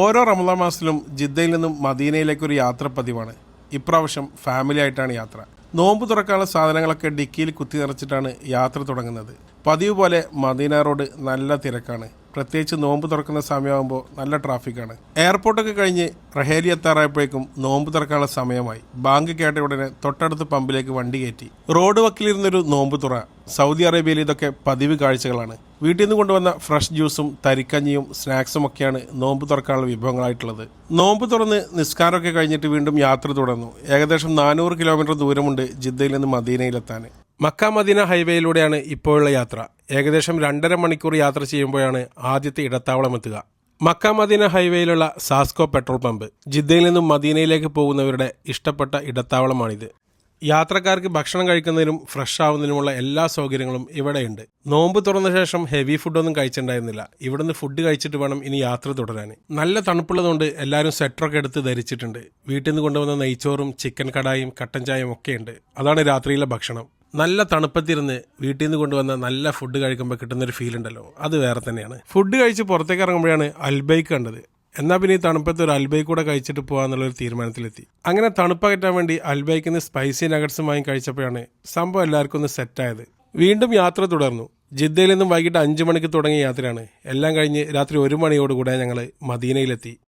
ഓരോ റമദാൻ മാസത്തിലും ജിദ്ദയിൽ നിന്നും മദീനയിലേക്കൊരു യാത്ര പതിവാണ്. ഇപ്രാവശ്യം ഫാമിലി ആയിട്ടാണ് യാത്ര. നോമ്പ് തുറക്കാനുള്ള സാധനങ്ങളൊക്കെ ഡിക്കിയിൽ കുത്തി നിറച്ചിട്ടാണ് യാത്ര തുടങ്ങുന്നത്. പതിവ് പോലെ മദീന റോഡ് നല്ല തിരക്കാണ്. പ്രത്യേകിച്ച് നോമ്പ് തുറക്കുന്ന സമയമാകുമ്പോൾ നല്ല ട്രാഫിക്കാണ്. എയർപോർട്ടൊക്കെ കഴിഞ്ഞ് റഹേലി എത്താറായപ്പോഴേക്കും നോമ്പ് തുറക്കാനുള്ള സമയമായി. ബാങ്ക് കേട്ട ഉടനെ തൊട്ടടുത്ത് പമ്പിലേക്ക് വണ്ടി കയറ്റി. റോഡ് വക്കിലിരുന്നൊരു നോമ്പ് തുറ. സൗദി അറേബ്യയിൽ ഇതൊക്കെ പതിവ് കാഴ്ചകളാണ്. വീട്ടിൽ നിന്ന് കൊണ്ടുവന്ന ഫ്രഷ് ജ്യൂസും തരിക്കഞ്ഞിയും സ്നാക്സും ഒക്കെയാണ് നോമ്പ് തുറക്കാനുള്ള വിഭവങ്ങളായിട്ടുള്ളത്. നോമ്പ് തുറന്ന് നിസ്കാരമൊക്കെ കഴിഞ്ഞിട്ട് വീണ്ടും യാത്ര തുടർന്നു. ഏകദേശം 400 കിലോമീറ്റർ ദൂരമുണ്ട് ജിദ്ദയിൽ നിന്ന് മദീനയിലെത്താൻ. മക്ക മദീന ഹൈവേയിലൂടെയാണ് ഇപ്പോഴുള്ള യാത്ര. ഏകദേശം 2.5 മണിക്കൂർ യാത്ര ചെയ്യുമ്പോഴാണ് ആദ്യത്തെ ഇടത്താവളം എത്തുക. Mecca Medina ഹൈവേയിലുള്ള Sasco petrol pump ജിദ്ദയിൽ നിന്നും മദീനയിലേക്ക് പോകുന്നവരുടെ ഇഷ്ടപ്പെട്ട ഇടത്താവളമാണിത്. യാത്രക്കാർക്ക് ഭക്ഷണം കഴിക്കുന്നതിനും ഫ്രഷ് ആവുന്നതിനുമുള്ള എല്ലാ സൗകര്യങ്ങളും ഇവിടെയുണ്ട്. നോമ്പ് തുറന്ന ശേഷം ഹെവി ഫുഡൊന്നും കഴിച്ചിട്ടുണ്ടായിരുന്നില്ല. ഇവിടുന്ന് ഫുഡ് കഴിച്ചിട്ട് വേണം ഇനി യാത്ര തുടരാൻ. നല്ല തണുപ്പുള്ളതുകൊണ്ട് എല്ലാവരും സ്വെറ്ററൊക്കെ എടുത്ത് ധരിച്ചിട്ടുണ്ട്. വീട്ടിൽ നിന്ന് കൊണ്ടുവന്ന നെയ്ച്ചോറും ചിക്കൻ കടായും കട്ടൻ ചായയും ഒക്കെ ഉണ്ട്. അതാണ് രാത്രിയിലെ ഭക്ഷണം. നല്ല തണുപ്പത്തിരുന്ന് വീട്ടിൽ നിന്ന് കൊണ്ടുവന്ന നല്ല ഫുഡ് കഴിക്കുമ്പോൾ കിട്ടുന്നൊരു ഫീൽ ഉണ്ടല്ലോ, അത് വേറെ തന്നെയാണ്. ഫുഡ് കഴിച്ച് പുറത്തേക്ക് ഇറങ്ങുമ്പോഴാണ് അൽബൈക്ക് കണ്ടത്. എന്നാൽ പിന്നെ ഈ തണുപ്പത്ത് ഒരു അൽബൈക്ക് കൂടെ കഴിച്ചിട്ട് പോകാന്നുള്ളൊരു തീരുമാനത്തിലെത്തി. അങ്ങനെ തണുപ്പകറ്റാൻ വേണ്ടി അൽബൈക്കിൽ നിന്ന് സ്പൈസി നഗറ്റ്സും വാങ്ങി കഴിച്ചപ്പോഴാണ് സംഭവം എല്ലാവർക്കും ഒന്ന് സെറ്റായത്. വീണ്ടും യാത്ര തുടർന്നു. ജിദ്ദയിൽ നിന്നും വൈകിട്ട് 5 മണിക്ക് തുടങ്ങിയ യാത്രയാണ്. എല്ലാം കഴിഞ്ഞ് രാത്രി 1 മണിയോടുകൂടെ ഞങ്ങൾ മദീനയിലെത്തി.